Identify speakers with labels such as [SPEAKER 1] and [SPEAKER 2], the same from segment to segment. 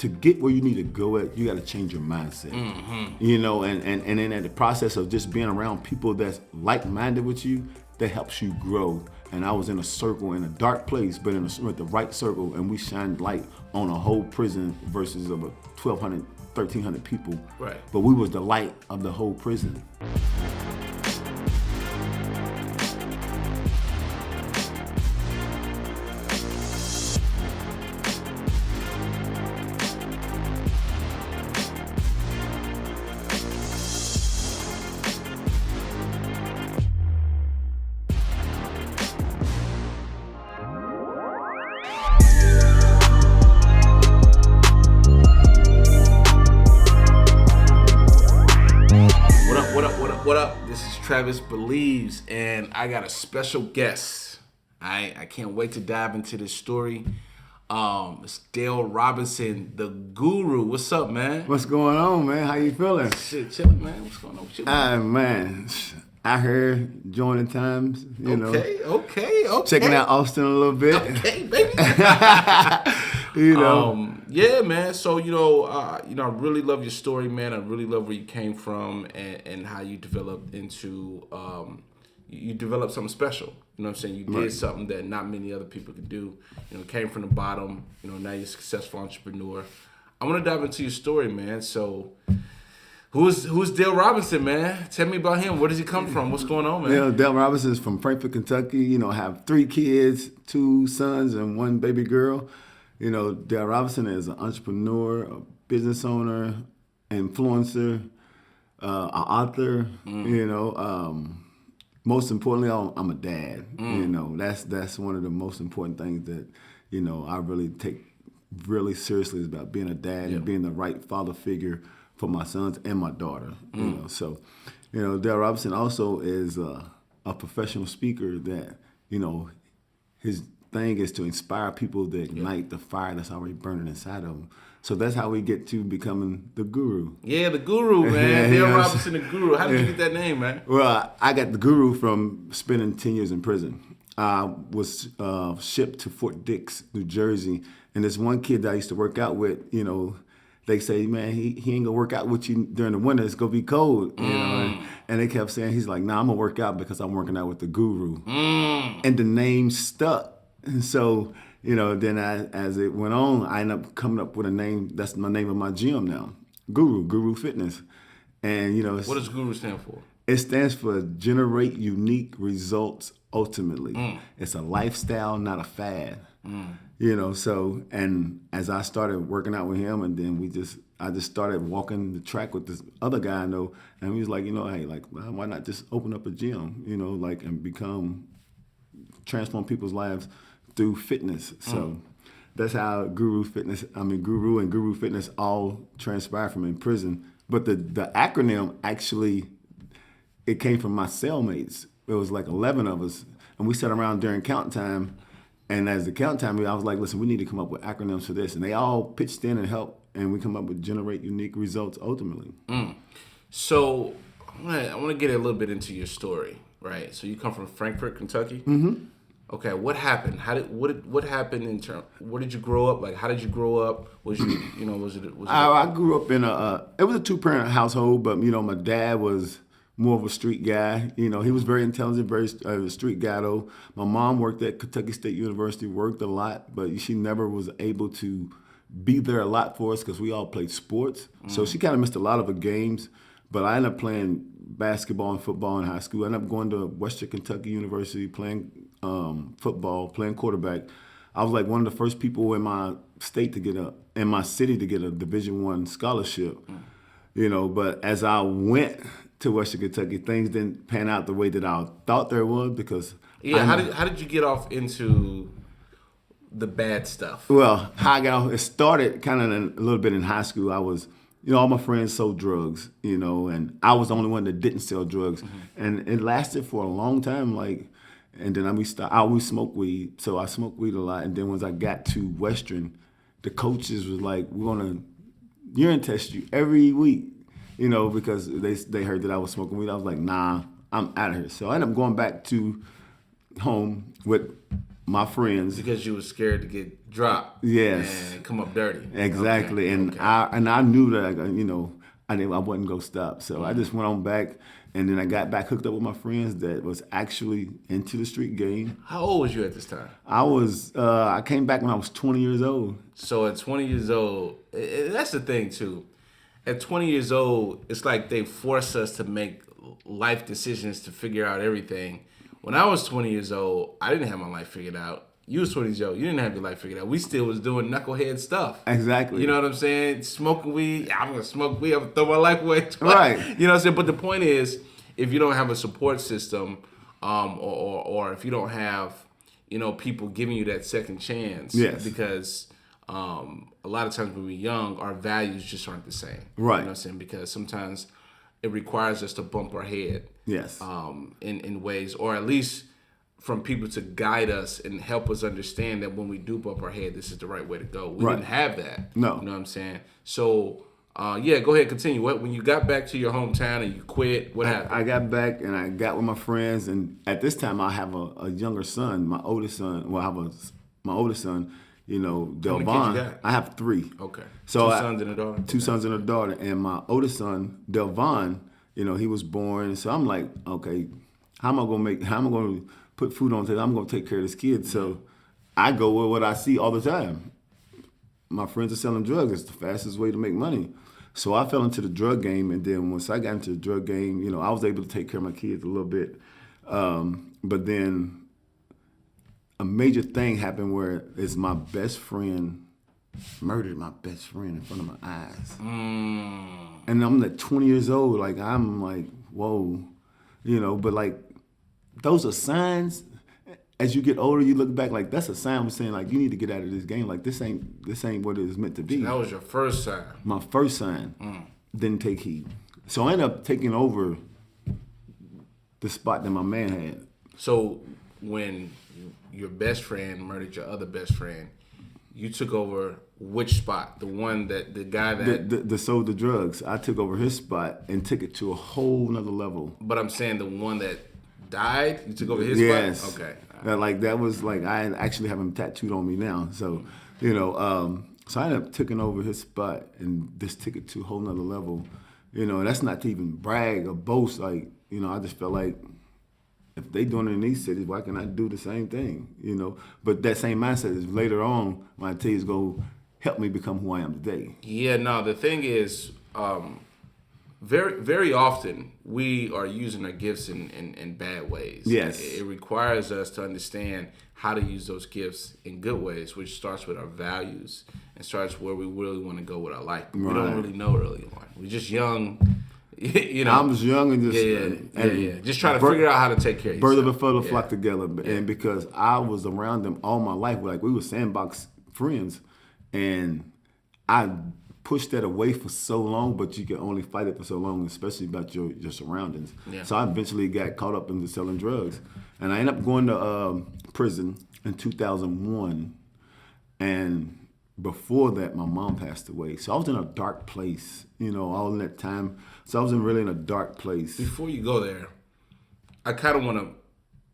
[SPEAKER 1] to get where you need to go at, you got to change your mindset. You know, and then at the process of just being around people that's like-minded with you, that helps you grow. And I was in a circle, in a dark place, but with the right circle, and we shined light on a whole prison versus of 1,200, 1,300 people.
[SPEAKER 2] Right.
[SPEAKER 1] But we was the light of the whole prison.
[SPEAKER 2] What up? This is Travis Believes, and I got a special guest. I can't wait to dive into this story. It's Dale Robinson, the Guru. What's up, man?
[SPEAKER 1] What's going on, man? How you feeling?
[SPEAKER 2] Shit, chilling, man. What's going on with you?
[SPEAKER 1] Man, I heard joining times, you know.
[SPEAKER 2] Okay.
[SPEAKER 1] Checking out Austin a little bit.
[SPEAKER 2] Okay, baby.
[SPEAKER 1] You know.
[SPEAKER 2] Yeah, man. So, I really love your story, man. I really love where you came from and how you developed into, you developed something special. You know what I'm saying? You did something that not many other people could do. Came from the bottom. Now you're a successful entrepreneur. I want to dive into your story, man. So, who's Dale Robinson, man? Tell me about him. Where does he come from? What's going on, man?
[SPEAKER 1] Yeah, Dale Robinson is from Frankfort, Kentucky. I have 3 kids, 2 sons and 1 baby girl. Dale Robinson is an entrepreneur, a business owner, influencer, an author. Most importantly, I'm a dad. That's one of the most important things that I really take really seriously, is about being a dad and being the right father figure for my sons and my daughter. So Dale Robinson also is a professional speaker that his thing is to inspire people to ignite the fire that's already burning inside of them. So that's how we get to becoming the Guru.
[SPEAKER 2] Yeah, the Guru, man. Dale Robinson, the Guru. How did you get that name, man?
[SPEAKER 1] Well, I got the Guru from spending 10 years in prison. I was shipped to Fort Dix, New Jersey, and this one kid that I used to work out with, they say, man, he ain't gonna work out with you during the winter. It's gonna be cold, And they kept saying, he's like, nah, I'm gonna work out because I'm working out with the Guru. And the name stuck. And so, then as it went on, I ended up coming up with a name. That's my name of my gym now, Guru Fitness. And
[SPEAKER 2] what does Guru stand for?
[SPEAKER 1] It stands for Generate Unique Results Ultimately. It's a lifestyle, not a fad. So, and as I started working out with him, and then I just started walking the track with this other guy I know, and he was like, hey, like, why not just open up a gym, and transform people's lives through fitness. So that's how Guru and Guru Fitness all transpired from in prison. But the acronym actually, it came from my cellmates. It was like 11 of us, and we sat around during count time. And as the count time, I was like, listen, we need to come up with acronyms for this. And they all pitched in and helped, and we come up with Generate Unique Results Ultimately.
[SPEAKER 2] So I want to get a little bit into your story, right? So you come from Frankfort, Kentucky?
[SPEAKER 1] Mm-hmm.
[SPEAKER 2] Okay, what happened? What happened in terms? Where did you grow up? Like, how did you grow up? Was you, was it?
[SPEAKER 1] I grew up in it was a 2-parent household, but my dad was more of a street guy. He was very intelligent, very street guy though. My mom worked at Kentucky State University, worked a lot, but she never was able to be there a lot for us because we all played sports. So she kind of missed a lot of the games. But I ended up playing basketball and football in high school. I ended up going to Western Kentucky University, playing football, playing quarterback. I was like one of the first people in my city to get a Division I scholarship. But as I went to Western Kentucky, things didn't pan out the way that I thought there would because
[SPEAKER 2] how did you get off into the bad stuff?
[SPEAKER 1] Well, how I got off, it started kind of a little bit in high school. I was, all my friends sold drugs, and I was the only one that didn't sell drugs, and it lasted for a long time, and then I always smoked weed, so I smoked weed a lot, and then once I got to Western, the coaches was like, we're gonna urine test you every week, because they heard that I was smoking weed. I was like, nah, I'm out of here. So I ended up going back to home with my friends.
[SPEAKER 2] Because you were scared to get drop.
[SPEAKER 1] Yes.
[SPEAKER 2] And come up dirty.
[SPEAKER 1] Exactly.
[SPEAKER 2] Okay.
[SPEAKER 1] And I knew that I wasn't gonna stop. So I just went on back, and then I got back hooked up with my friends that was actually into the street game.
[SPEAKER 2] How old was you at this time?
[SPEAKER 1] I came back when I was 20 years old.
[SPEAKER 2] So at 20 years old, that's the thing too. At 20 years old, it's like they force us to make life decisions to figure out everything. When I was 20 years old, I didn't have my life figured out. You was 20 years old. You didn't have your life figured out. We still was doing knucklehead stuff.
[SPEAKER 1] Exactly.
[SPEAKER 2] You know what I'm saying? Smoking weed. I'm going to smoke weed. I'm going to throw my life away.
[SPEAKER 1] Right.
[SPEAKER 2] You know what I'm saying? But the point is, if you don't have a support system, or if you don't have, people giving you that second chance.
[SPEAKER 1] Yes.
[SPEAKER 2] Because a lot of times when we're young, our values just aren't the same.
[SPEAKER 1] Right.
[SPEAKER 2] You know what I'm saying? Because sometimes it requires us to bump our head.
[SPEAKER 1] Yes.
[SPEAKER 2] In ways, or at least from people to guide us and help us understand that when we do bump our head, this is the right way to go. We didn't have that.
[SPEAKER 1] No.
[SPEAKER 2] You know what I'm saying? So, go ahead, continue. When you got back to your hometown and you quit, what happened?
[SPEAKER 1] I got back and I got with my friends, and at this time I have a younger son, my oldest son. Well, I have my oldest son, Delvon.
[SPEAKER 2] How many kids you got?
[SPEAKER 1] I have 3.
[SPEAKER 2] Okay.
[SPEAKER 1] So
[SPEAKER 2] Two sons and a daughter?
[SPEAKER 1] Two sons and a daughter. And my oldest son, Delvon, he was born. So I'm like, okay, how am I gonna put food on the table? I'm gonna take care of this kid. So I go with what I see all the time. My friends are selling drugs. It's the fastest way to make money. So I fell into the drug game, and then once I got into the drug game, I was able to take care of my kids a little bit. But then a major thing happened where it's my best friend murdered my best friend in front of my eyes. And I'm like 20 years old. Like, I'm like, whoa, but like, those are signs. As you get older, you look back, like, that's a sign saying, like, you need to get out of this game. Like, this ain't what it was meant to be.
[SPEAKER 2] So that was your first sign.
[SPEAKER 1] My first sign. Didn't take heed. So I ended up taking over the spot that my man had.
[SPEAKER 2] So when your best friend murdered your other best friend, you took over which spot? The one that the guy that
[SPEAKER 1] sold the drugs. I took over his spot and took it to a whole nother level.
[SPEAKER 2] But I'm saying the one that died, you took over his
[SPEAKER 1] yes.
[SPEAKER 2] spot? Okay.
[SPEAKER 1] Like, that was like, I actually have him tattooed on me now. So, so I ended up taking over his spot and just took it to a whole nother level. And that's not to even brag or boast. Like, I just felt like, if they doing it in these cities, why can't I do the same thing? But that same mindset is later on, when I tell you, it's going to help me become who I am today.
[SPEAKER 2] Yeah, no, the thing is, very, very often we are using our gifts in bad ways.
[SPEAKER 1] Yes.
[SPEAKER 2] It requires us to understand how to use those gifts in good ways, which starts with our values and starts where we really want to go with our life. We don't really know early on. We're just young. I
[SPEAKER 1] was young and just
[SPEAKER 2] just trying to figure out how to take care of yourself.
[SPEAKER 1] Bird of a feather flock together, and because I was around them all my life, like, we were sandbox friends, and I pushed that away for so long, but you can only fight it for so long, especially about your surroundings. Yeah. So I eventually got caught up into selling drugs, and I ended up going to prison in 2001, and before that, my mom passed away. So I was in a dark place, all in that time. So I was really in a dark place.
[SPEAKER 2] Before you go there, I kind of want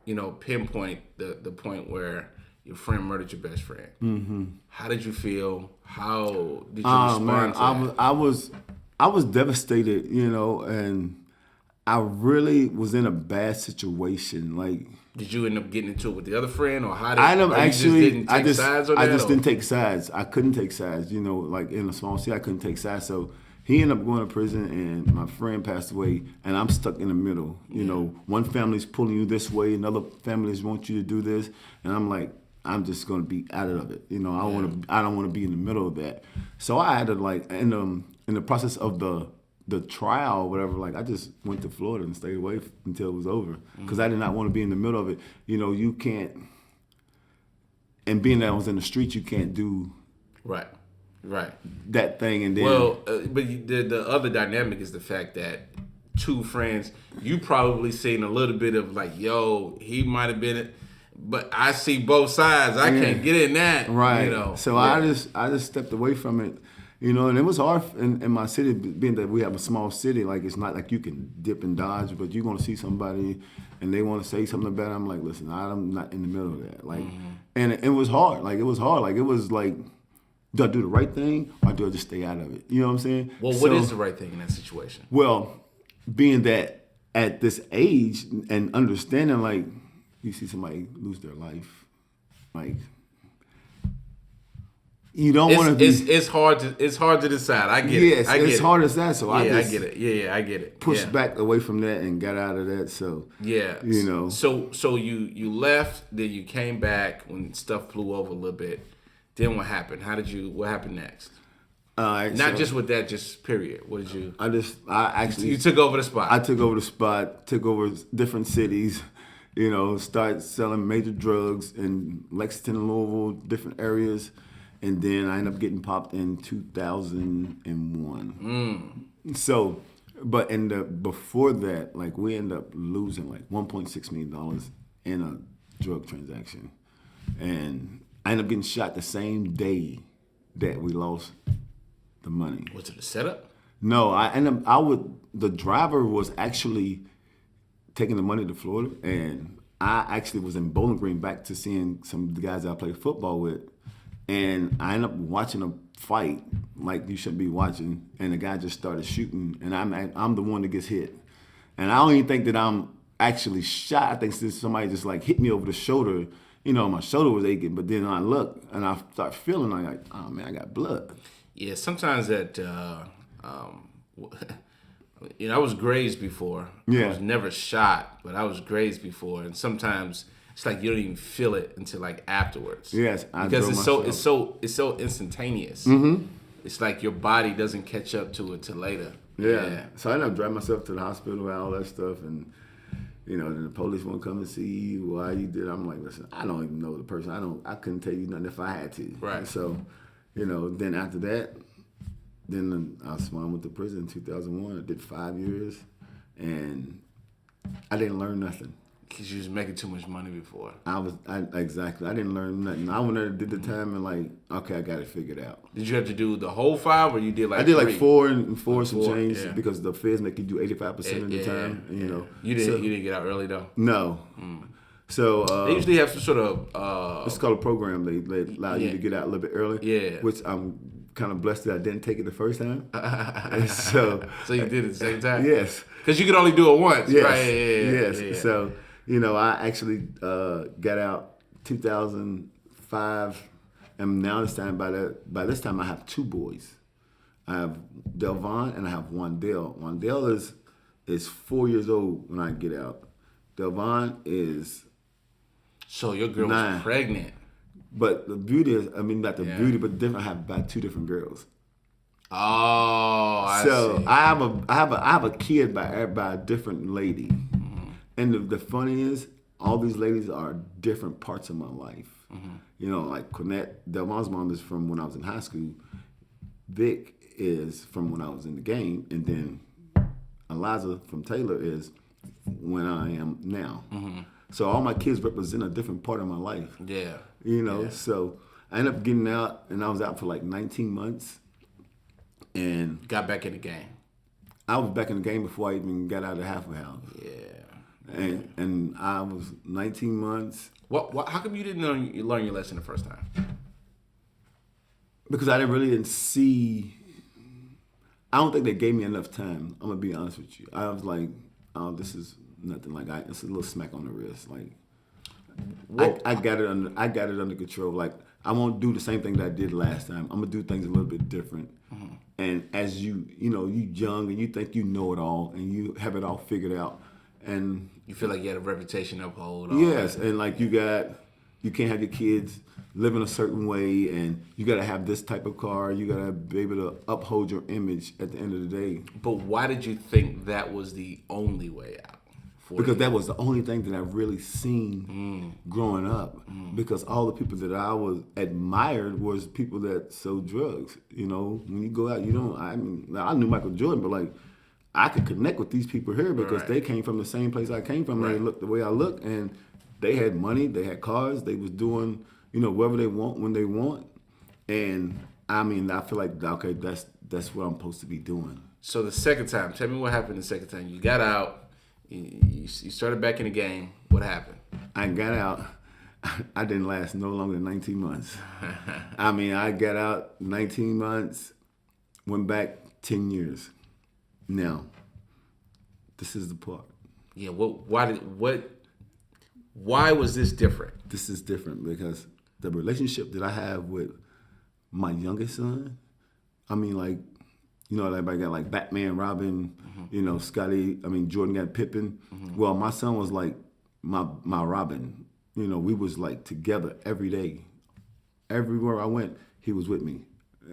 [SPEAKER 2] to, pinpoint the point where your friend murdered your best friend. Mm-hmm. How did you feel? How did you respond to that?
[SPEAKER 1] I was devastated, and I really was in a bad situation. Like,
[SPEAKER 2] did you end up getting into it with the other friend, or how did
[SPEAKER 1] I
[SPEAKER 2] just
[SPEAKER 1] didn't take sides. I couldn't take sides. Like, in a small city, I couldn't take sides. So he ended up going to prison, and my friend passed away, and I'm stuck in the middle. One family's pulling you this way, another families want you to do this, and I'm like, I'm just gonna be out of it. I don't want to be in the middle of that. So I had to, like, in the process of the trial, or whatever, like, I just went to Florida and stayed away until it was over, because I did not want to be in the middle of it. You can't, and being that I was in the streets, you can't do
[SPEAKER 2] right
[SPEAKER 1] that thing. And then
[SPEAKER 2] but the other dynamic is the fact that two friends, you probably seen a little bit of, like, yo, he might have been it, but I see both sides. I can't get in that.
[SPEAKER 1] Right. So I just stepped away from it. And it was hard in my city, being that we have a small city. Like, it's not like you can dip and dodge, but you're going to see somebody and they want to say something about it. I'm like, listen, I'm not in the middle of that. Like, And it was hard. Like, it was hard. Like, it was like, do I do the right thing or do I just stay out of it? You know what I'm saying?
[SPEAKER 2] Well, what is the right thing in that situation?
[SPEAKER 1] Well, being that at this age and understanding, like, you see somebody lose their life, like, you don't want to be.
[SPEAKER 2] It's hard to decide. I get it.
[SPEAKER 1] Yes,
[SPEAKER 2] I get
[SPEAKER 1] it's
[SPEAKER 2] it.
[SPEAKER 1] hard as that. So I
[SPEAKER 2] get it. Yeah, I get it.
[SPEAKER 1] pushed back away from that and got out of that. So
[SPEAKER 2] yeah,
[SPEAKER 1] you know.
[SPEAKER 2] So you left, then you came back when stuff flew over a little bit. Then what happened? What happened next? Not just with that, just period. What did you?
[SPEAKER 1] You
[SPEAKER 2] took over the spot.
[SPEAKER 1] I took over the spot. Took over different cities. You know, started selling major drugs in Lexington and Louisville, different areas. And then I ended up getting popped in 2001. So, but before that, like, we ended up losing like $1.6 million in a drug transaction. And I ended up getting shot the same day that we lost the money.
[SPEAKER 2] Was it a setup?
[SPEAKER 1] No, the driver was actually taking the money to Florida, and I actually was in Bowling Green back to seeing some of the guys I played football with. And I ended up watching a fight like you shouldn't be watching, and the guy just started shooting, and I'm the one that gets hit. And I don't even think that I'm actually shot. I think somebody just like hit me over the shoulder. You know, my shoulder was aching, but then I look and I start feeling like, oh man, I got blood.
[SPEAKER 2] Yeah, sometimes that, I was grazed before.
[SPEAKER 1] Yeah.
[SPEAKER 2] I was never shot, but I was grazed before, and sometimes it's like you don't even feel it until like afterwards.
[SPEAKER 1] Yes,
[SPEAKER 2] because it's so instantaneous.
[SPEAKER 1] Mm-hmm.
[SPEAKER 2] It's like your body doesn't catch up to it till later.
[SPEAKER 1] Yeah. So I ended up driving myself to the hospital and all that stuff, and then the police won't come and see you. Why you did? I'm like, listen, I don't even know the person. I couldn't tell you nothing if I had to.
[SPEAKER 2] Right.
[SPEAKER 1] So, then after that, then I went to prison in 2001. I did 5 years, and I didn't learn nothing.
[SPEAKER 2] Because you was making too much money before.
[SPEAKER 1] Exactly. I didn't learn nothing. I went there, did the time, and like, okay, I got it figured out.
[SPEAKER 2] Did you have to do the whole 5, or you did like?
[SPEAKER 1] I did
[SPEAKER 2] 3?
[SPEAKER 1] like 4 and some change,
[SPEAKER 2] yeah.
[SPEAKER 1] because the feds make you do 85% of the time.
[SPEAKER 2] You didn't get out early though.
[SPEAKER 1] No. So
[SPEAKER 2] they usually have some sort of.
[SPEAKER 1] It's called a program. They allow you to get out a little bit early.
[SPEAKER 2] Yeah.
[SPEAKER 1] Which I'm kind of blessed that I didn't take it the first time. So
[SPEAKER 2] you did it the same time.
[SPEAKER 1] Yes.
[SPEAKER 2] Because you could only do it once.
[SPEAKER 1] Yes.
[SPEAKER 2] Right.
[SPEAKER 1] Yes.
[SPEAKER 2] Yeah.
[SPEAKER 1] So. I actually got out 2005, and now this time by this time I have 2 boys. I have Delvon and I have Wandale. Wandale is 4 years old when I get out. Delvon is.
[SPEAKER 2] So your girl
[SPEAKER 1] 9.
[SPEAKER 2] was pregnant.
[SPEAKER 1] But the beauty is, not the beauty, but different. I have about 2 different girls.
[SPEAKER 2] Oh, I see.
[SPEAKER 1] I have a kid by a different lady. And the funny is, all these ladies are different parts of my life. Mm-hmm. Like Cornette, Delmon's mom is from when I was in high school. Vic is from when I was in the game. And then Eliza from Taylor is when I am now. Mm-hmm. So all my kids represent a different part of my life.
[SPEAKER 2] Yeah.
[SPEAKER 1] So I ended up getting out, and I was out for like 19 months. And
[SPEAKER 2] got back in the game.
[SPEAKER 1] I was back in the game before I even got out of the halfway house.
[SPEAKER 2] Yeah.
[SPEAKER 1] And I was 19 months.
[SPEAKER 2] What? How come you didn't learn your lesson the first time?
[SPEAKER 1] Because I didn't see. I don't think they gave me enough time. I'm gonna be honest with you. I was like, oh, this is nothing. Like, it's a little smack on the wrist. Like, I got it under control. Like, I won't do the same thing that I did last time. I'm gonna do things a little bit different. Mm-hmm. And as you young and you think you know it all and you have it all figured out. And
[SPEAKER 2] you feel like you had a reputation to uphold.
[SPEAKER 1] Yes, and like you can't have your kids live in a certain way, and you got to have this type of car. You got to be able to uphold your image at the end of the day.
[SPEAKER 2] But why did you think that was the only way out?
[SPEAKER 1] Because that was the only thing that I really seen growing up. Because all the people that I was admired was people that sold drugs. When you go out, I knew Michael Jordan, but like, I could connect with these people here because they came from the same place I came from. Right. They looked the way I look, and they had money, they had cars, they was doing, whatever they want when they want. And I feel like, okay, that's what I'm supposed to be doing.
[SPEAKER 2] So the second time, tell me what happened the second time. You got out, you started back in the game. What happened?
[SPEAKER 1] I got out, I didn't last no longer than 19 months. I mean, I got out 19 months, went back 10 years. Now, this is the part.
[SPEAKER 2] Yeah. Why was this different?
[SPEAKER 1] This is different because the relationship that I have with my youngest son, I mean, like, you know, everybody got like Batman, Robin, you know, Jordan got Pippen. Well, my son was like my Robin. You know, we was like together every day. Everywhere I went, he was with me.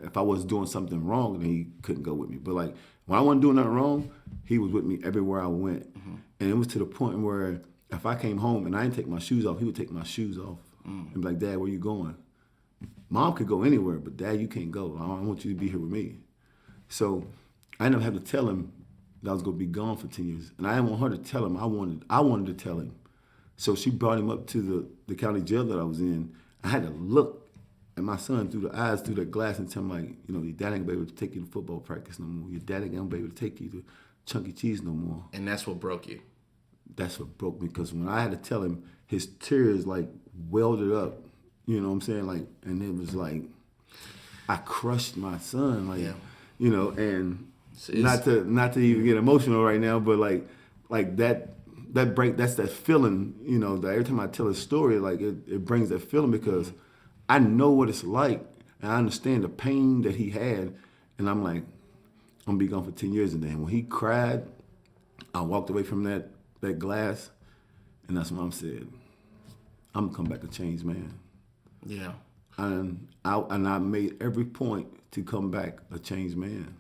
[SPEAKER 1] If I was doing something wrong, then he couldn't go with me. But like when I wasn't doing nothing wrong, he was with me everywhere I went. And it was to the point where if I came home and I didn't take my shoes off, he would take my shoes off and be like, Dad, where you going? Mom could go anywhere, but Dad, you can't go. I want you to be here with me. So I never had to tell him that I was going to be gone for 10 years. And I didn't want her to tell him. I wanted to tell him. So she brought him up to the county jail that I was in. I had to look at my son through the eyes, through that glass, and tell him, like, you know, your dad ain't gonna be able to take you to football practice no more. Your dad ain't gonna be able to take you to Chunky Cheese no more.
[SPEAKER 2] And that's what broke you.
[SPEAKER 1] That's what broke me, because when I had to tell him, his tears, like, welded up. You know what I'm saying? Like, and it was like, I crushed my son, like, you know, and not to even get emotional right now, but like that's that feeling, you know, that every time I tell a story, like it brings that feeling, because I know what it's like and I understand the pain that he had, and I'm like, I'm gonna be gone for 10 years. And then when he cried, I walked away from that glass, and that's when I said, I'm gonna come back a changed man.
[SPEAKER 2] Yeah.
[SPEAKER 1] And I made every point to come back a changed man.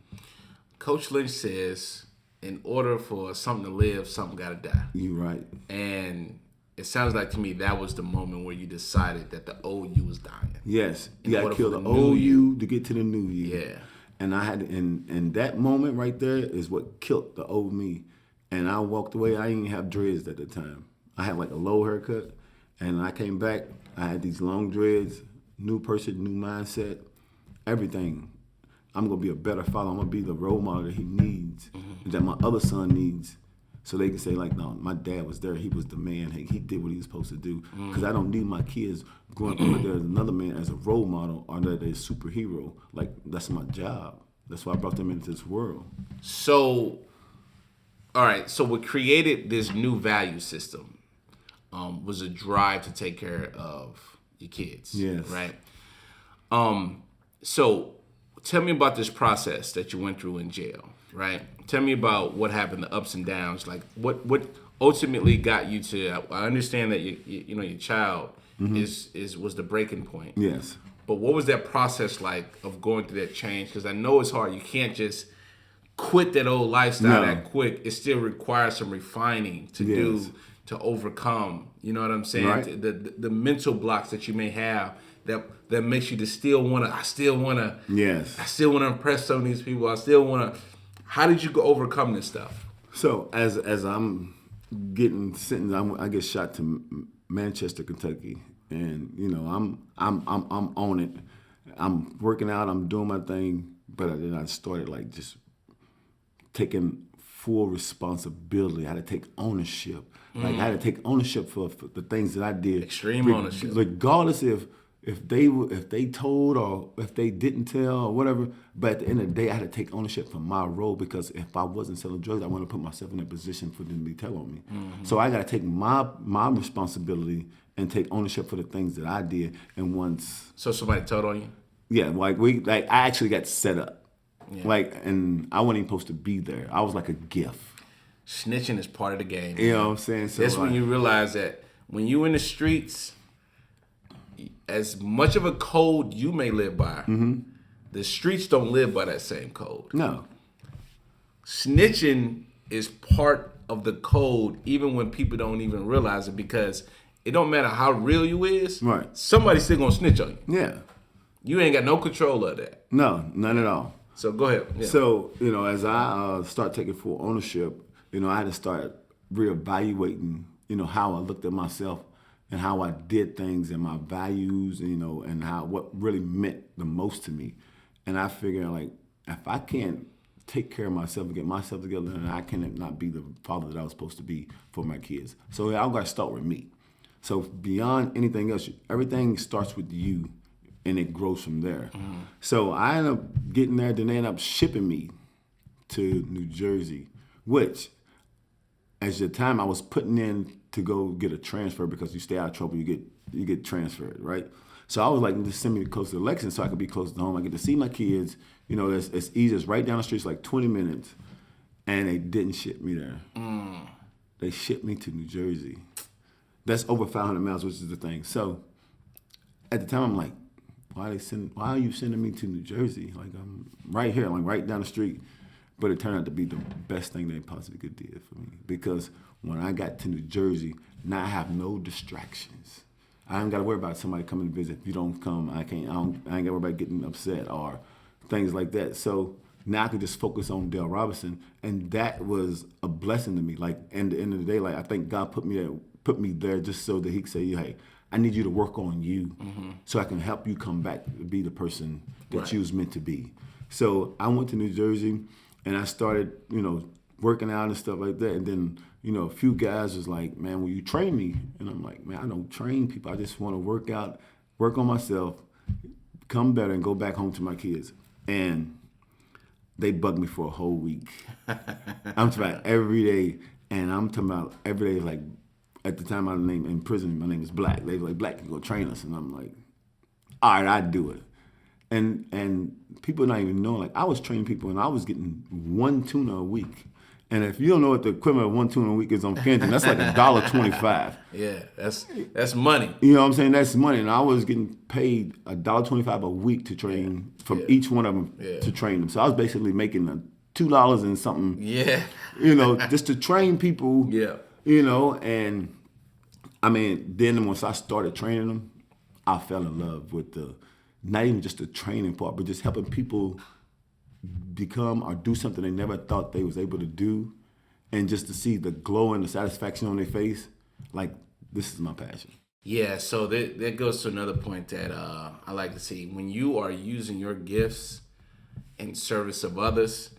[SPEAKER 2] Coach Lynch says, in order for something to live, something got to die.
[SPEAKER 1] You right.
[SPEAKER 2] And it sounds like to me that was the moment where you decided that the old you was dying.
[SPEAKER 1] Yes. You got to kill the old you to get to the new you.
[SPEAKER 2] Yeah.
[SPEAKER 1] And I had, and that moment right there is what killed the old me. And I walked away. I didn't even have dreads at the time. I had like a low haircut. And I came back. I had these long dreads, new person, new mindset, everything. I'm going to be a better father. I'm going to be the role model that he needs, that my other son needs. So they can say, like, no, my dad was there. He was the man. He did what he was supposed to do. Because I don't need my kids growing up where there's another man as a role model or that they're a superhero. Like, that's my job. That's why I brought them into this world.
[SPEAKER 2] So, all right. So what created this new value system was a drive to take care of your kids.
[SPEAKER 1] Yes.
[SPEAKER 2] Right? So tell me about this process that you went through in jail, right? Tell me about what happened, the ups and downs. Like what ultimately got you to? I understand that you know your child was the breaking point.
[SPEAKER 1] Yes.
[SPEAKER 2] But what was that process like of going through that change? Because I know it's hard. You can't just quit that old lifestyle that quick. It still requires some refining to do to overcome. You know what I'm saying?
[SPEAKER 1] Right.
[SPEAKER 2] The mental blocks that you may have that makes you to still want to. I still want to impress some of these people. I still want to. How did you overcome this stuff?
[SPEAKER 1] So as I'm getting sentenced, I get shot to Manchester, Kentucky, and you know I'm on it. I'm working out. I'm doing my thing, but then I started like just taking full responsibility. I had to take ownership. Like I had to take ownership for the things that I did.
[SPEAKER 2] Extreme ownership,
[SPEAKER 1] regardless if they told or if they didn't tell or whatever. But at the end of the day, I had to take ownership for my role, because if I wasn't selling drugs, I wouldn't put myself in a position for them to be telling on me. So I got to take my responsibility and take ownership for the things that I did. And once,
[SPEAKER 2] so somebody told on you.
[SPEAKER 1] Yeah, I actually got set up. Yeah. And I wasn't even supposed to be there. I was like a gift.
[SPEAKER 2] Snitching is part of the game.
[SPEAKER 1] You know what I'm saying? So
[SPEAKER 2] that's when you realize that when you in the streets, as much of a code you may live by, the streets don't live by that same code.
[SPEAKER 1] No.
[SPEAKER 2] Snitching is part of the code, even when people don't even realize it, because it don't matter how real you is.
[SPEAKER 1] Right.
[SPEAKER 2] Somebody's still gonna snitch on you.
[SPEAKER 1] Yeah.
[SPEAKER 2] You ain't got no control of that.
[SPEAKER 1] No, none at all.
[SPEAKER 2] So go ahead. Yeah.
[SPEAKER 1] So, you know, as I start taking full ownership, you know, I had to start reevaluating, you know, how I looked at myself and how I did things and my values, you know, and what really meant the most to me. And I figured, like, if I can't take care of myself and get myself together, then I cannot be the father that I was supposed to be for my kids. So I got to start with me. So beyond anything else, everything starts with you, and it grows from there. So I ended up getting there. Then they ended up shipping me to New Jersey, which, at the time, I was putting in to go get a transfer because you stay out of trouble, you get transferred, right? So I was like, just send me close to Lexington so I could be close to home. I get to see my kids. You know, it's easy. It's right down the street. It's like 20 minutes. And they didn't ship me there. They shipped me to New Jersey. That's over 500 miles, which is the thing. So at the time, I'm like, why are you sending me to New Jersey? Like, I'm right here, like right down the street. But it turned out to be the best thing they possibly could do for me. Because when I got to New Jersey, now I have no distractions. I ain't got to worry about somebody coming to visit. If you don't come, I ain't got to worry about getting upset or things like that. So now I can just focus on Dale Robinson, and that was a blessing to me. Like, at the end of the day, like, I think God put me there just so that He could say, hey, I need you to work on you so I can help you come back to be the person that you was meant to be. So I went to New Jersey, and I started, working out and stuff like that. And then, a few guys was like, man, will you train me? And I'm like, man, I don't train people. I just want to work out, work on myself, become better, and go back home to my kids. And they bugged me for a whole week. I'm talking about every day. And I'm talking about every day, like, at the time my name in prison, my name is Black. They were like, Black, you go train us. And I'm like, all right, I'd do it. And people not even knowing, like, I was training people and I was getting one tuna a week. And if you don't know what the equivalent of one tuna a week is on Kenton, that's like $1.25.
[SPEAKER 2] Yeah, that's money.
[SPEAKER 1] You know what I'm saying? That's money. And I was getting paid $1.25 a week to train from each one of them to train them. So I was basically making $2 and something.
[SPEAKER 2] Yeah.
[SPEAKER 1] Just to train people.
[SPEAKER 2] Yeah.
[SPEAKER 1] And I mean, then once I started training them, I fell in love with not even just the training part, but just helping people become or do something they never thought they was able to do, and just to see the glow and the satisfaction on their face, like, this is my passion.
[SPEAKER 2] Yeah, so that goes to another point that I like to see. When you are using your gifts in service of others,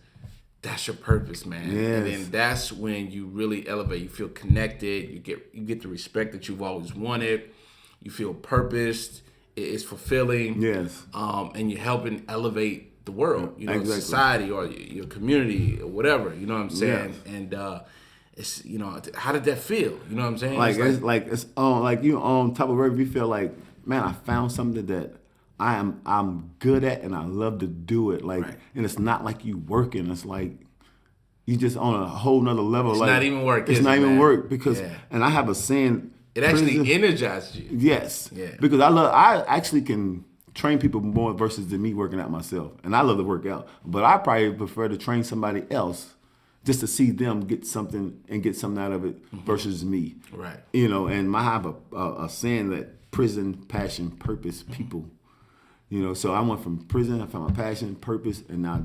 [SPEAKER 2] that's your purpose, man.
[SPEAKER 1] Yes.
[SPEAKER 2] And then that's when you really elevate. You feel connected. You get the respect that you've always wanted. You feel purposed. It's fulfilling.
[SPEAKER 1] Yes.
[SPEAKER 2] And you're helping elevate the world,
[SPEAKER 1] Exactly.
[SPEAKER 2] society or your community or whatever. You know what I'm saying?
[SPEAKER 1] Yes.
[SPEAKER 2] And it's how did that feel? You know what I'm saying?
[SPEAKER 1] It's like you on top of wherever you feel like, man, I found something that I'm good at and I love to do it. Like, and it's not like you working. It's like you just on a whole nother level.
[SPEAKER 2] It's
[SPEAKER 1] like,
[SPEAKER 2] not even work.
[SPEAKER 1] It's not even
[SPEAKER 2] man?
[SPEAKER 1] work because, and I have a saying.
[SPEAKER 2] It actually energizes you.
[SPEAKER 1] Yes.
[SPEAKER 2] Yeah.
[SPEAKER 1] Because I actually can train people more versus than me working out myself. And I love to work out. But I probably prefer to train somebody else just to see them get something out of it versus me.
[SPEAKER 2] Right.
[SPEAKER 1] And I have a saying that prison, passion, purpose, people. So I went from prison, I found my passion, purpose, and now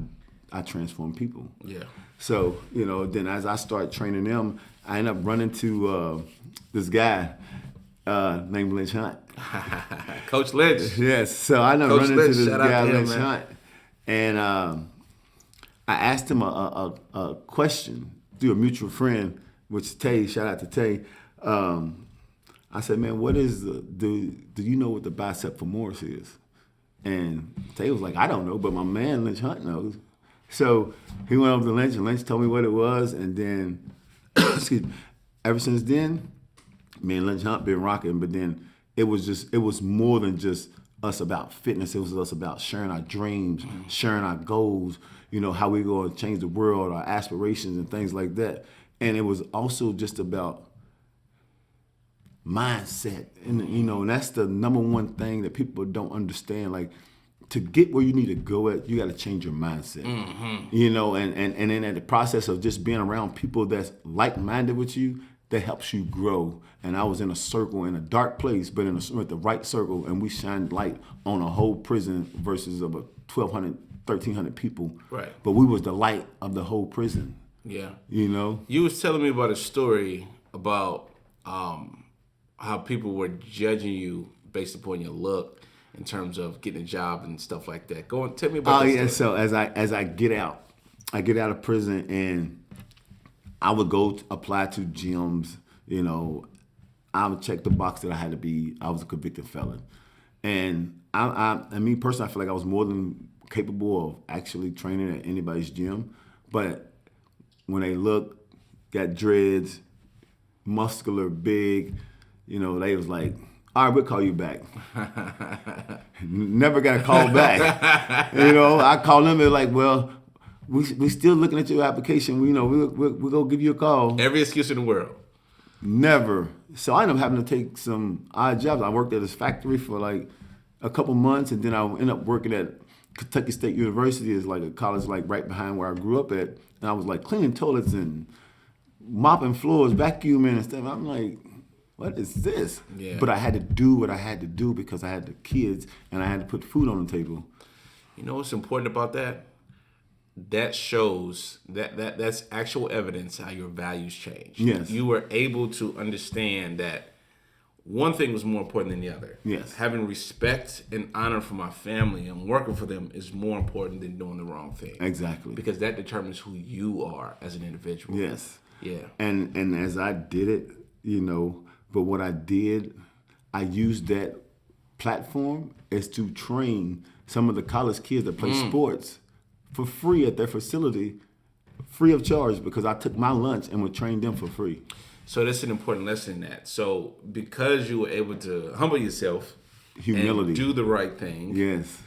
[SPEAKER 1] I transform people.
[SPEAKER 2] Yeah.
[SPEAKER 1] So, then as I start training them, I end up running to this guy named Lynch Hunt.
[SPEAKER 2] Coach Lynch.
[SPEAKER 1] Yes. So I ended up running
[SPEAKER 2] Lynch,
[SPEAKER 1] to this guy, Lynch
[SPEAKER 2] man.
[SPEAKER 1] Hunt. And I asked him a question through a mutual friend, which Tay, shout out to Tay. I said, man, what is do you know what the bicep femoris is? And Tay was like, I don't know, but my man Lynch Hunt knows. So he went over to Lynch, and Lynch told me what it was, and then, excuse me, ever since then, me and Lynch Hunt been rocking. But then it was more than just us about fitness. It was us about sharing our dreams, sharing our goals. How we going to change the world, our aspirations, and things like that. And it was also just about mindset, and that's the number one thing that people don't understand. Like, to get where you need to go at, you got to change your mindset. And then at the process of just being around people that's like-minded with you, that helps you grow. And I was in a circle in a dark place, but with the right circle, and we shined light on a whole prison versus of 1,200, 1,300 people.
[SPEAKER 2] Right.
[SPEAKER 1] But we was the light of the whole prison.
[SPEAKER 2] Yeah.
[SPEAKER 1] You
[SPEAKER 2] was telling me about a story about how people were judging you based upon your look in terms of getting a job and stuff like that. Go and tell me about that.
[SPEAKER 1] Yeah. So as I get out of prison, and I would go apply to gyms. I would check the box that I was a convicted felon. And and me personally, I feel like I was more than capable of actually training at anybody's gym. But when they look, got dreads, muscular, big, they was like, all right, we'll call you back. Never got a call back. I called them and like, well, we still looking at your application. We're going to give you a call.
[SPEAKER 2] Every excuse in the world.
[SPEAKER 1] Never. So I ended up having to take some odd jobs. I worked at this factory for like a couple months, and then I ended up working at Kentucky State University, is like a college like right behind where I grew up at. And I was like cleaning toilets and mopping floors, vacuuming and stuff. I'm like, what is this?
[SPEAKER 2] Yeah.
[SPEAKER 1] But I had to do what I had to do because I had the kids and I had to put food on the table.
[SPEAKER 2] You know what's important about that? That shows that's actual evidence how your values changed.
[SPEAKER 1] Yes.
[SPEAKER 2] You were able to understand that one thing was more important than the other.
[SPEAKER 1] Yes.
[SPEAKER 2] Having respect and honor for my family and working for them is more important than doing the wrong thing.
[SPEAKER 1] Exactly.
[SPEAKER 2] Because that determines who you are as an individual.
[SPEAKER 1] Yes.
[SPEAKER 2] Yeah.
[SPEAKER 1] And as I did it, but what I did, I used that platform is to train some of the college kids that play sports for free at their facility, free of charge, because I took my lunch and would train them for free.
[SPEAKER 2] So that's an important lesson in that. So because you were able to humble yourself,
[SPEAKER 1] humility,
[SPEAKER 2] and do the right thing.
[SPEAKER 1] Yes.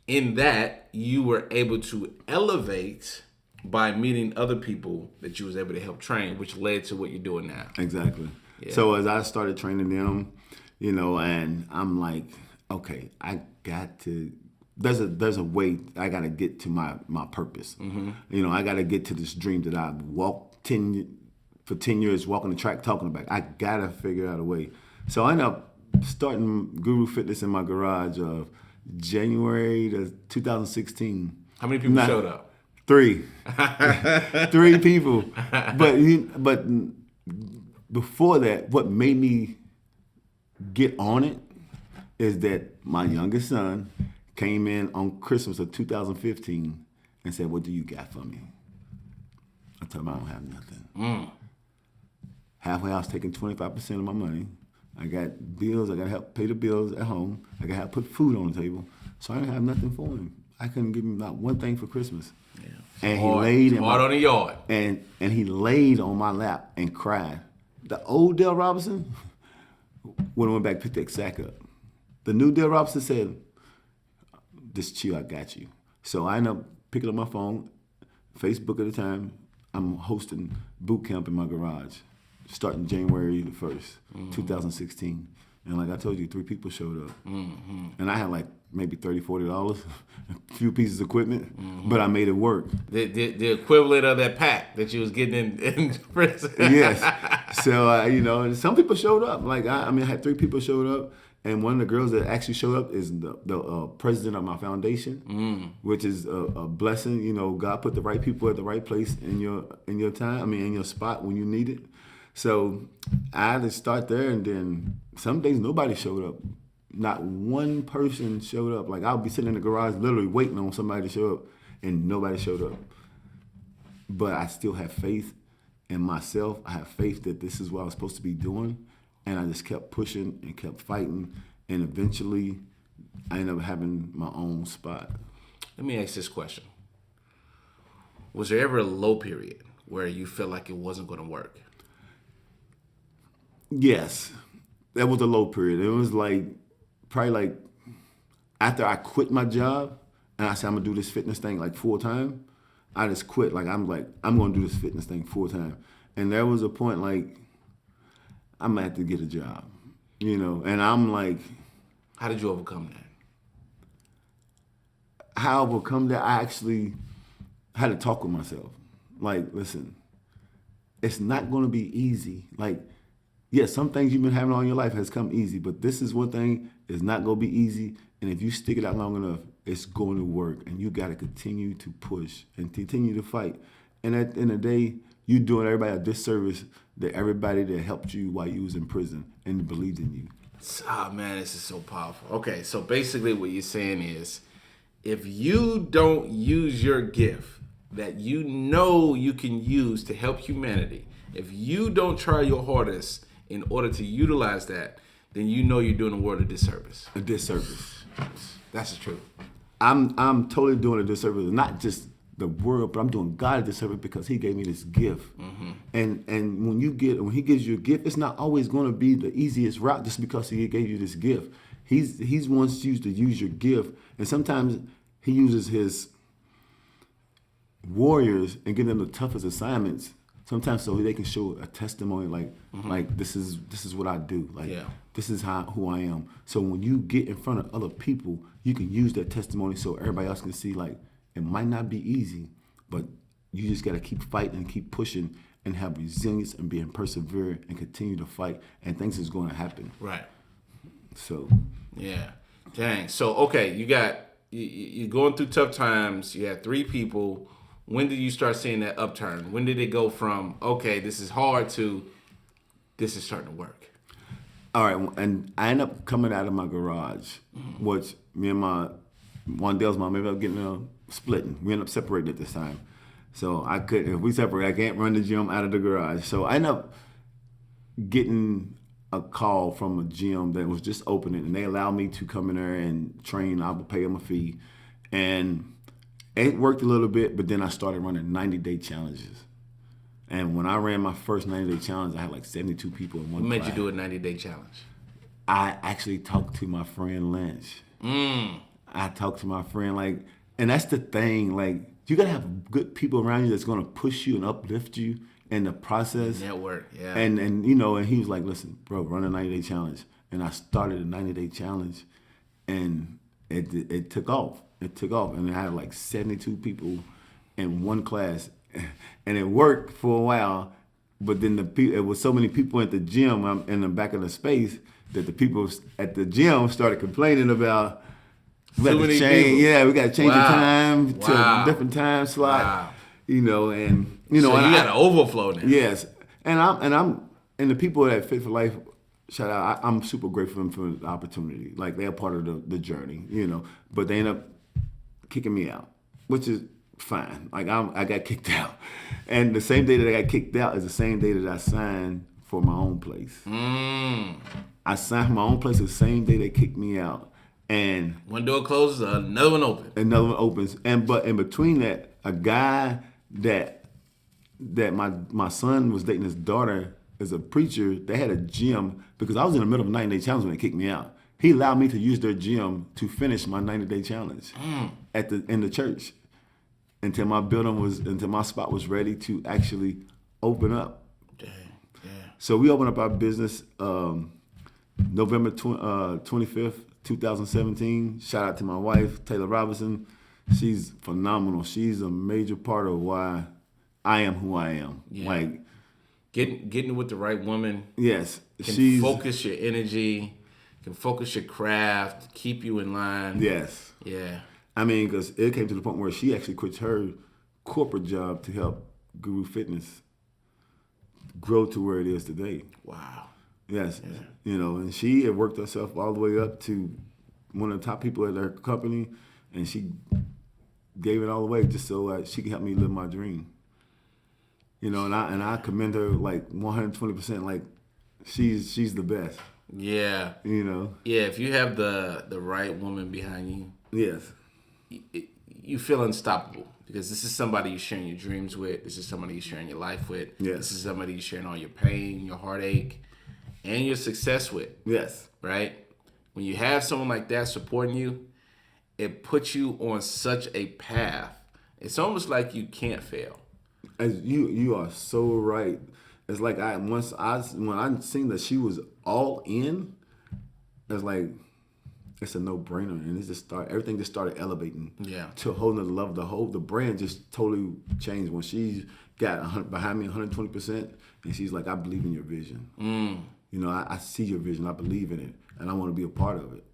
[SPEAKER 2] In that, you were able to elevate by meeting other people that you was able to help train, which led to what you're doing now.
[SPEAKER 1] Exactly.
[SPEAKER 2] Yeah.
[SPEAKER 1] So as I started training them, and I'm like, okay, I got to. There's a way I got to get to my purpose. Mm-hmm. I got to get to this dream that I walked for 10 years walking the track talking about. I got to figure out a way. So I ended up starting Guru Fitness in my garage of January 2016.
[SPEAKER 2] How many people showed up?
[SPEAKER 1] 3. 3 people. But before that, what made me get on it is that my youngest son came in on Christmas of 2015 and said, "What do you got for me?" I told him I don't have nothing. Halfway, I was taking 25% of my money. I got bills. I got to help pay the bills at home. I got to help put food on the table. So I didn't have nothing for him. I couldn't give him not one thing for Christmas.
[SPEAKER 2] Yeah.
[SPEAKER 1] And he laid in
[SPEAKER 2] on the yard.
[SPEAKER 1] And he laid on my lap and cried. The old Dale Robinson went back and picked that sack up. The new Dale Robinson said, "Just chill, I got you." So I ended up picking up my phone, Facebook at the time. I'm hosting boot camp in my garage, starting January the 1st, 2016. And like I told you, 3 people showed up. Mm-hmm. And I had like maybe $30, $40, a few pieces of equipment, but I made it work.
[SPEAKER 2] The equivalent of that pack that you was getting in prison.
[SPEAKER 1] Yes. So, some people showed up. Like, I had 3 people showed up. And one of the girls that actually showed up is the president of my foundation, which is a blessing. God put the right people at the right place in your time. In your spot when you need it. So I had to start there, and then some days nobody showed up. Not one person showed up. Like, I'll be sitting in the garage literally waiting on somebody to show up, and nobody showed up. But I still have faith in myself. I have faith that this is what I was supposed to be doing. And I just kept pushing and kept fighting. And eventually, I ended up having my own spot.
[SPEAKER 2] Let me ask this question. Was there ever a low period where you felt like it wasn't going to work?
[SPEAKER 1] Yes. That was a low period. It was probably after I quit my job and I said, I'm going to do this fitness thing full time. I just quit. I'm going to do this fitness thing full time. And there was a point I'm going to have to get a job, and I'm like.
[SPEAKER 2] How did you overcome that?
[SPEAKER 1] How I overcome that, I actually had to talk with myself. Listen, it's not going to be easy. Yes, some things you've been having all your life has come easy, but this is one thing, it's not going to be easy. And if you stick it out long enough, it's going to work. And you got to continue to push and continue to fight. And at the end of the day, you're doing everybody a disservice to everybody that helped you while you was in prison and believed in you.
[SPEAKER 2] Oh, man, this is so powerful. Okay, so basically what you're saying is if you don't use your gift that you know you can use to help humanity, if you don't try your hardest in order to utilize that, then you know you're doing the world a disservice.
[SPEAKER 1] A disservice.
[SPEAKER 2] That's the truth.
[SPEAKER 1] I'm totally doing a disservice, not just the world, but I'm doing God a disservice because He gave me this gift. Mm-hmm. And when He gives you a gift, it's not always going to be the easiest route just because He gave you this gift. He's wants you to use your gift, and sometimes He uses His warriors and give them the toughest assignments. Sometimes so they can show a testimony like this is what I do. Like this is who I am. So when you get in front of other people, you can use that testimony so everybody else can see like it might not be easy, but you just gotta keep fighting and keep pushing and have resilience and being perseverant and continue to fight, and things is going to happen.
[SPEAKER 2] Right.
[SPEAKER 1] So.
[SPEAKER 2] Yeah. Dang. So okay, you're going through tough times. You had 3 people. When did you start seeing that upturn? When did it go from, okay, this is hard to this is starting to work?
[SPEAKER 1] All right, and I ended up coming out of my garage, which me and one Dale's mom ended up getting splitting. We ended up separating at this time. So if we separate, I can't run the gym out of the garage. So I ended up getting a call from a gym that was just opening, and they allowed me to come in there and train. I would pay them a fee. And it worked a little bit, but then I started running 90-day challenges. And when I ran my first 90-day challenge, I had like 72 people in one class.
[SPEAKER 2] What made you do a 90-day challenge?
[SPEAKER 1] I actually talked to my friend Lynch. I talked to my friend, and that's the thing, you gotta have good people around you that's gonna push you and uplift you in the process.
[SPEAKER 2] Network, yeah.
[SPEAKER 1] And he was like, listen, bro, run a 90-day challenge. And I started a 90-day challenge, and it took off. It took off, and I had like 72 people in one class, and it worked for a while. But then it was so many people at the gym in the back of the space that the people at the gym started complaining about. We got to change, we got to change the time to a different time slot.
[SPEAKER 2] Wow.
[SPEAKER 1] So you
[SPEAKER 2] got an overflow now.
[SPEAKER 1] Yes, and the people at Fit for Life. Shout out! I'm super grateful for the opportunity. Like they're part of the journey, But they end up kicking me out, which is fine. Like I got kicked out, and the same day that I got kicked out is the same day that I signed for my own place. I signed for my own place the same day they kicked me out, and
[SPEAKER 2] one door closes, another one opens.
[SPEAKER 1] Another one opens, but in between that, a guy that my son was dating his daughter as a preacher. They had a gym because I was in the middle of a 90-day challenge when they kicked me out. He allowed me to use their gym to finish my 90-day challenge in the church until my spot was ready to actually open up.
[SPEAKER 2] Dang, yeah.
[SPEAKER 1] So we opened up our business November 25th, 2017. Shout out to my wife, Taylor Robinson. She's phenomenal. She's a major part of why I am who I am. Yeah.
[SPEAKER 2] Getting with the right woman.
[SPEAKER 1] Yes.
[SPEAKER 2] Can focus your energy, can focus your craft, keep you in line.
[SPEAKER 1] Yes.
[SPEAKER 2] Yeah.
[SPEAKER 1] I mean, because it came to the point where she actually quit her corporate job to help Guru Fitness grow to where it is today.
[SPEAKER 2] Wow.
[SPEAKER 1] Yes. Yeah. And she had worked herself all the way up to one of the top people at her company, and she gave it all away just so she could help me live my dream. And I commend her like 120%. Like she's the best.
[SPEAKER 2] Yeah. Yeah. If you have the right woman behind you.
[SPEAKER 1] Yes.
[SPEAKER 2] You feel unstoppable because this is somebody you're sharing your dreams with. This is somebody you're sharing your life with.
[SPEAKER 1] Yes.
[SPEAKER 2] This is somebody you're sharing all your pain, your heartache, and your success with.
[SPEAKER 1] Yes.
[SPEAKER 2] Right? When you have someone like that supporting you, it puts you on such a path. It's almost like you can't fail.
[SPEAKER 1] As you are so right. It's like when I seen that she was all in, it's like it's a no-brainer, and everything just started elevating to a whole nother level. The brand just totally changed when she got behind me 120%, and she's like, I believe in your vision. I see your vision, I believe in it, and I want to be a part of it.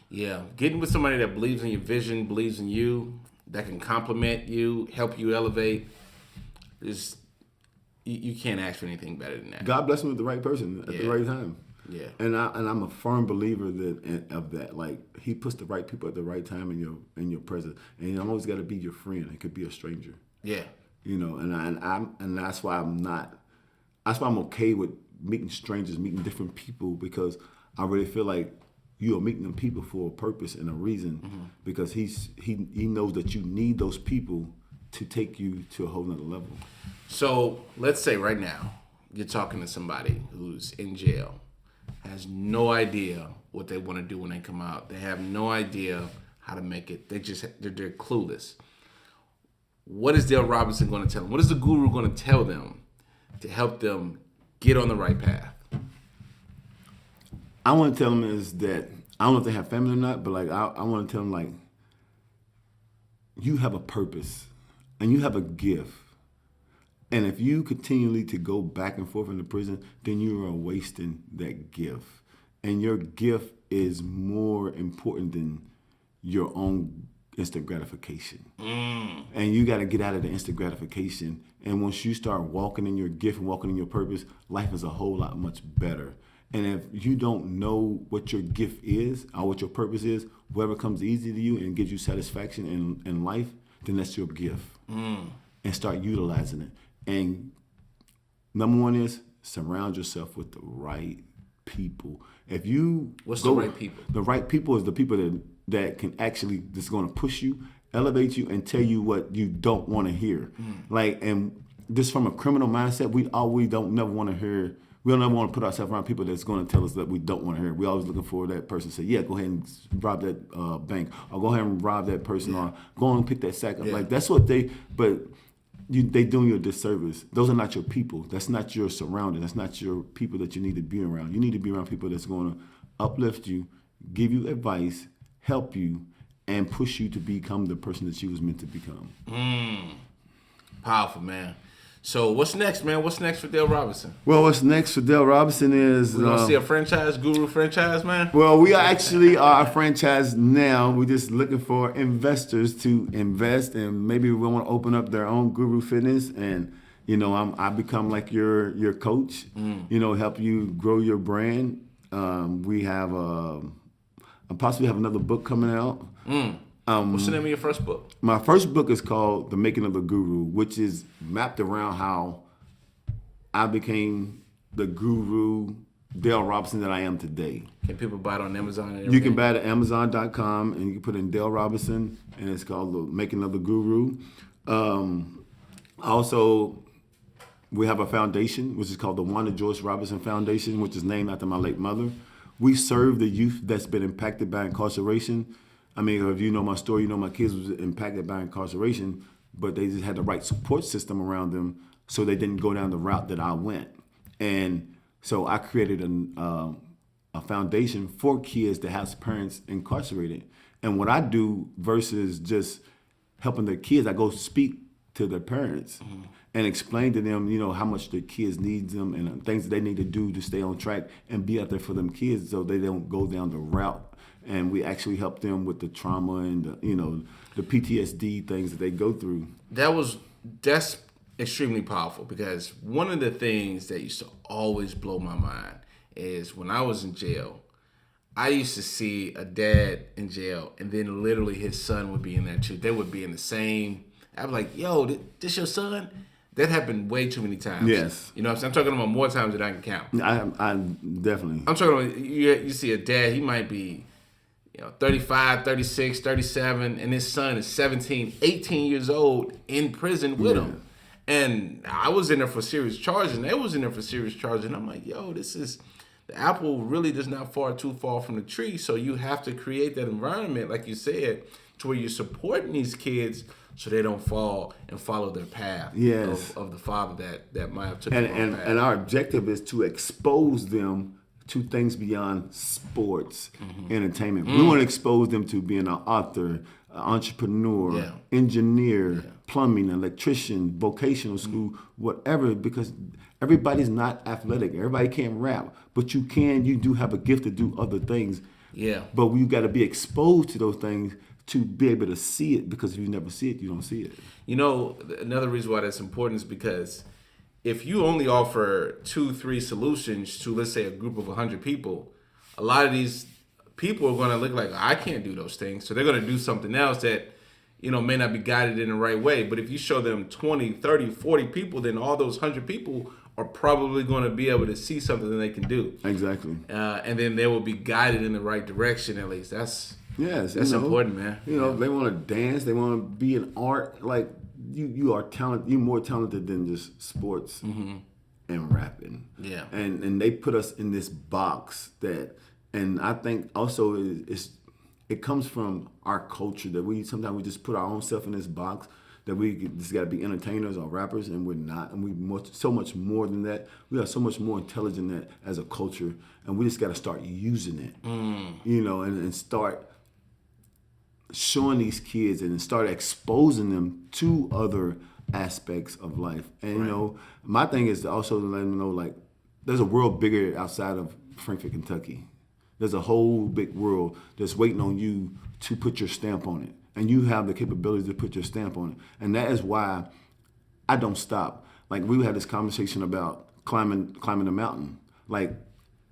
[SPEAKER 2] Yeah, getting with somebody that believes in your vision, believes in you, that can compliment you, help you elevate. You can't ask for anything better than that.
[SPEAKER 1] God bless me with the right person at the right time.
[SPEAKER 2] Yeah.
[SPEAKER 1] And I'm a firm believer of that. Like he puts the right people at the right time in your presence. And you always got to be your friend. It could be a stranger.
[SPEAKER 2] Yeah.
[SPEAKER 1] And that's why I'm okay with meeting strangers, meeting different people, because I really feel like you are meeting them people for a purpose and a reason, because he knows that you need those people to take you to a whole nother level.
[SPEAKER 2] So let's say right now you're talking to somebody who's in jail, has no idea what they want to do when they come out. They have no idea how to make it. They're clueless. What is Dale Robinson going to tell them? What is the guru going to tell them to help them get on the right path?
[SPEAKER 1] I want to tell them is that, I don't know if they have family or not, but like I want to tell them, like, you have a purpose and you have a gift. And if you continually to go back and forth in the prison, then you are wasting that gift. And your gift is more important than your own instant gratification. And you got to get out of the instant gratification. And once you start walking in your gift and walking in your purpose, life is a whole lot much better. And if you don't know what your gift is or what your purpose is, whatever comes easy to you and gives you satisfaction in life, then that's your gift. And start utilizing it. And number one is surround yourself with the right people. If you
[SPEAKER 2] What's the right people?
[SPEAKER 1] The right people is the people that can actually, that's going to push you, elevate you, and tell you what you don't want to hear. Like, and just from a criminal mindset, we don't never want to hear. We don't ever want to put ourselves around people that's going to tell us that we don't want to hear. We're always looking for that person to say, yeah, go ahead and rob that bank, or go ahead and rob that person, or go and pick that sack up. Like, that's what they doing you a disservice. Those are not your people. That's not your surrounding. That's not your people that you need to be around. You need to be around people that's going to uplift you, give you advice, help you, and push you to become the person that you was meant to become.
[SPEAKER 2] Powerful, man. So what's next, man? What's next for Dale Robinson?
[SPEAKER 1] Well, what's next for Dale Robinson is...
[SPEAKER 2] We're going to see a franchise, guru franchise, man?
[SPEAKER 1] Well, we actually are a franchise now. We're just looking for investors to invest, and maybe we want to open up their own Guru Fitness, and I become like your coach, help you grow your brand. We have I possibly have another book coming out.
[SPEAKER 2] What's the name of your first book?
[SPEAKER 1] My first book is called The Making of the Guru, which is mapped around how I became the guru, Dale Robinson, that I am today.
[SPEAKER 2] Can people buy it on Amazon and everything?
[SPEAKER 1] You can buy it at Amazon.com, and you can put in Dale Robinson, and it's called The Making of the Guru. Also, we have a foundation, which is called the Wanda Joyce Robinson Foundation, which is named after my late mother. We serve the youth that's been impacted by incarceration. I mean, if you know my story, you know my kids was impacted by incarceration, but they just had the right support system around them, so they didn't go down the route that I went. And so I created a foundation for kids that has parents incarcerated. And what I do versus just helping the kids, I go speak to their parents and explain to them, how much their kids need them and things that they need to do to stay on track and be out there for them kids so they don't go down the route. And we actually help them with the trauma and the PTSD things that they go through.
[SPEAKER 2] That's extremely powerful, because one of the things that used to always blow my mind is when I was in jail, I used to see a dad in jail, and then literally his son would be in there too. They would be in the same. I'd be like, yo, this your son? That happened way too many times.
[SPEAKER 1] Yes.
[SPEAKER 2] You know what I'm saying? I'm talking about more times than I can count.
[SPEAKER 1] I definitely.
[SPEAKER 2] I'm talking about, you see a dad, he might be 35, 36, 37, and his son is 17, 18 years old in prison with him. And I was in there for serious charges, and they was in there for serious charges. And I'm like, yo, the apple really does not fall too far from the tree. So you have to create that environment, like you said, to where you're supporting these kids so they don't fall and follow their path of the father that might have took them on path.
[SPEAKER 1] And our objective is to expose them to things beyond sports, entertainment. We want to expose them to being an author, an entrepreneur, engineer, plumbing, electrician, vocational school, whatever, because everybody's not athletic. Everybody can't rap, but you do have a gift to do other things.
[SPEAKER 2] Yeah.
[SPEAKER 1] But we got to be exposed to those things to be able to see it, because if you never see it, you don't see it.
[SPEAKER 2] Another reason why that's important is because if you only offer 2-3 solutions to, let's say, a group of 100 people, a lot of these people are going to look like, I can't do those things. So they're going to do something else that, may not be guided in the right way. But if you show them 20, 30, 40 people, then all those 100 people are probably going to be able to see something that they can do.
[SPEAKER 1] Exactly.
[SPEAKER 2] And then they will be guided in the right direction. At least that's important, man.
[SPEAKER 1] They want to dance. They want to be in art. Like you are talented. You're more talented than just sports and rapping.
[SPEAKER 2] Yeah.
[SPEAKER 1] And they put us in this box that, and I think also it comes from our culture that sometimes we just put our own self in this box. That we just got to be entertainers or rappers, and we're not. And so much more than that. We are so much more intelligent than that as a culture, and we just got to start using it, and start showing these kids and start exposing them to other aspects of life. And my thing is to also let them know, like, there's a world bigger outside of Frankfort, Kentucky. There's a whole big world that's waiting on you to put your stamp on it. And you have the capability to put your stamp on it. And that is why I don't stop. Like, we had this conversation about climbing the mountain. Like,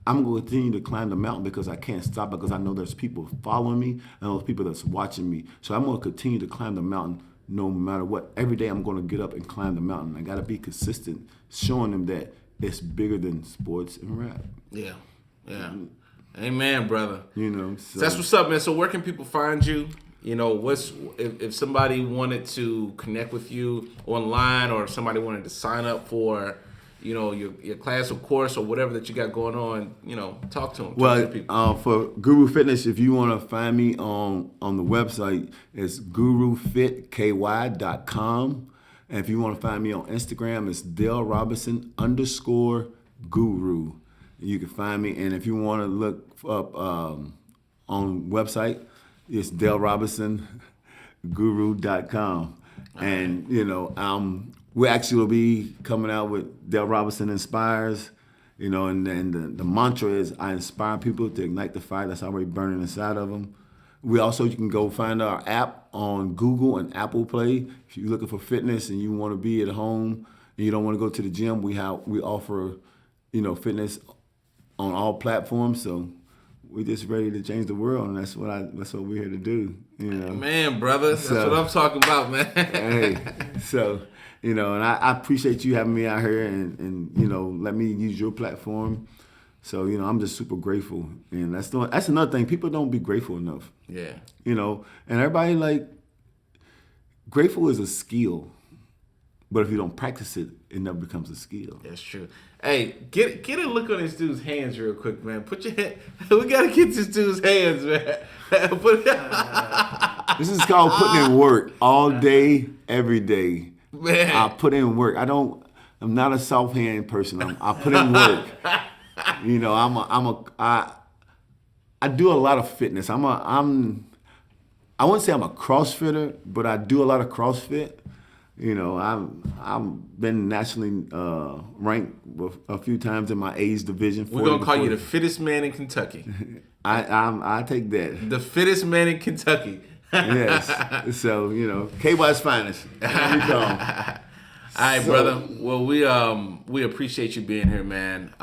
[SPEAKER 1] I'm going to continue to climb the mountain because I can't stop, because I know there's people following me and there's people that's watching me. So I'm going to continue to climb the mountain no matter what. Every day I'm going to get up and climb the mountain. I got to be consistent, showing them that it's bigger than sports and rap.
[SPEAKER 2] Yeah. Amen, brother.
[SPEAKER 1] So
[SPEAKER 2] that's what's up, man. So where can people find you? If somebody wanted to connect with you online, or if somebody wanted to sign up for, your class or course or whatever that you got going on, talk to them.
[SPEAKER 1] Well, for Guru Fitness, if you want to find me on the website, it's gurufitky.com. And if you want to find me on Instagram, it's DaleRobinson_guru. You can find me. And if you want to look up on website, it's DaleRobinsonGuru.com. And, we actually will be coming out with Dale Robinson Inspires, and the mantra is, I inspire people to ignite the fire that's already burning inside of them. You can go find our app on Google and Apple Play. If you're looking for fitness and you want to be at home and you don't want to go to the gym, we offer, fitness on all platforms. So we're just ready to change the world, and that's what we're here to do.
[SPEAKER 2] Man, brother, that's what I'm talking about, man.
[SPEAKER 1] Hey, so and I appreciate you having me out here and let me use your platform. So I'm just super grateful, and that's another thing. People don't be grateful enough.
[SPEAKER 2] Yeah.
[SPEAKER 1] And everybody, grateful is a skill, but if you don't practice it, it never becomes a skill.
[SPEAKER 2] That's true. Hey, get a look on this dude's hands real quick, man. Put your hand. We gotta get this dude's hands, man.
[SPEAKER 1] This is called putting in work all day, every day.
[SPEAKER 2] Man,
[SPEAKER 1] I put in work. I'm not a soft hand person. I put in work. I do a lot of fitness. I wouldn't say I'm a CrossFitter, but I do a lot of CrossFit. I've been nationally ranked a few times in my age division.
[SPEAKER 2] We're gonna call you the fittest man in Kentucky.
[SPEAKER 1] I take that.
[SPEAKER 2] The fittest man in Kentucky.
[SPEAKER 1] Yes. So KY's finest. Here we come.
[SPEAKER 2] All right, brother. Well, we appreciate you being here, man.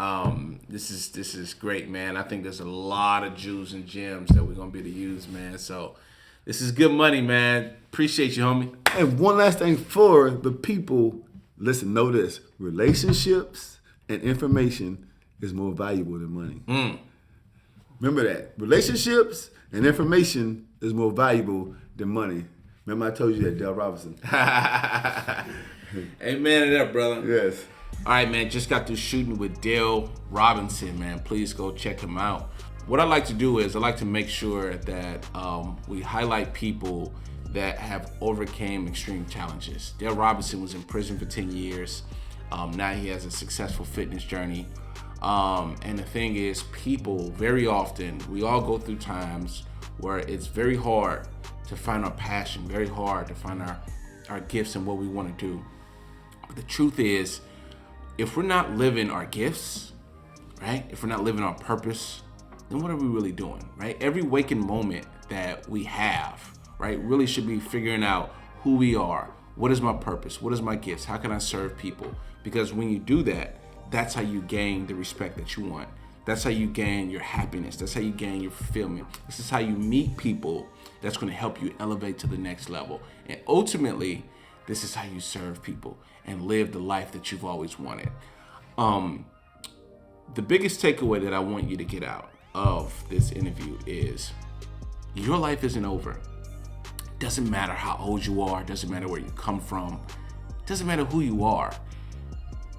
[SPEAKER 2] This is great, man. I think there's a lot of jewels and gems that we're gonna be able to use, man. So this is good money, man. Appreciate you, homie.
[SPEAKER 1] And one last thing for the people, listen, know this: relationships and information is more valuable than money. Remember that. Relationships and information is more valuable than money. Remember I told you that, Dale Robinson.
[SPEAKER 2] Amen to that, brother.
[SPEAKER 1] Yes.
[SPEAKER 2] All right, man. Just got through shooting with Dale Robinson, man. Please go check him out. What I like to do is I like to make sure that we highlight people that have overcame extreme challenges. Dale Robinson was in prison for 10 years. Now he has a successful fitness journey. And the thing is, people, very often, we all go through times where it's very hard to find our passion, very hard to find our gifts and what we want to do. But the truth is, if we're not living our gifts, right? If we're not living our purpose, then what are we really doing, right? Every waking moment that we have, right, really should be figuring out who we are. What is my purpose? What is my gifts? How can I serve people? Because when you do that, that's how you gain the respect that you want. That's how you gain your happiness. That's how you gain your fulfillment. This is how you meet people that's going to help you elevate to the next level. And ultimately, this is how you serve people and live the life that you've always wanted. The biggest takeaway that I want you to get out of this interview is your life isn't over. Doesn't matter how old you are, doesn't matter where you come from, doesn't matter who you are.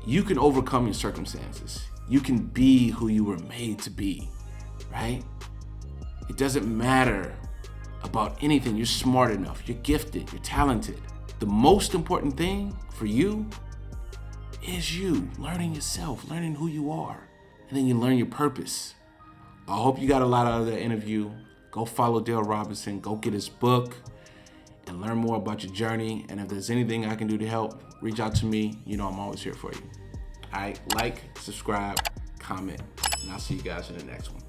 [SPEAKER 2] You can overcome your circumstances. You can be who you were made to be, right? It doesn't matter about anything. You're smart enough, you're gifted, you're talented. The most important thing for you is you, learning yourself, learning who you are, and then you learn your purpose. I hope you got a lot out of that interview. Go follow Dale Robinson, go get his book, and learn more about your journey. And if there's anything I can do to help, reach out to me. You know I'm always here for you. All right, like, subscribe, comment, and I'll see you guys in the next one.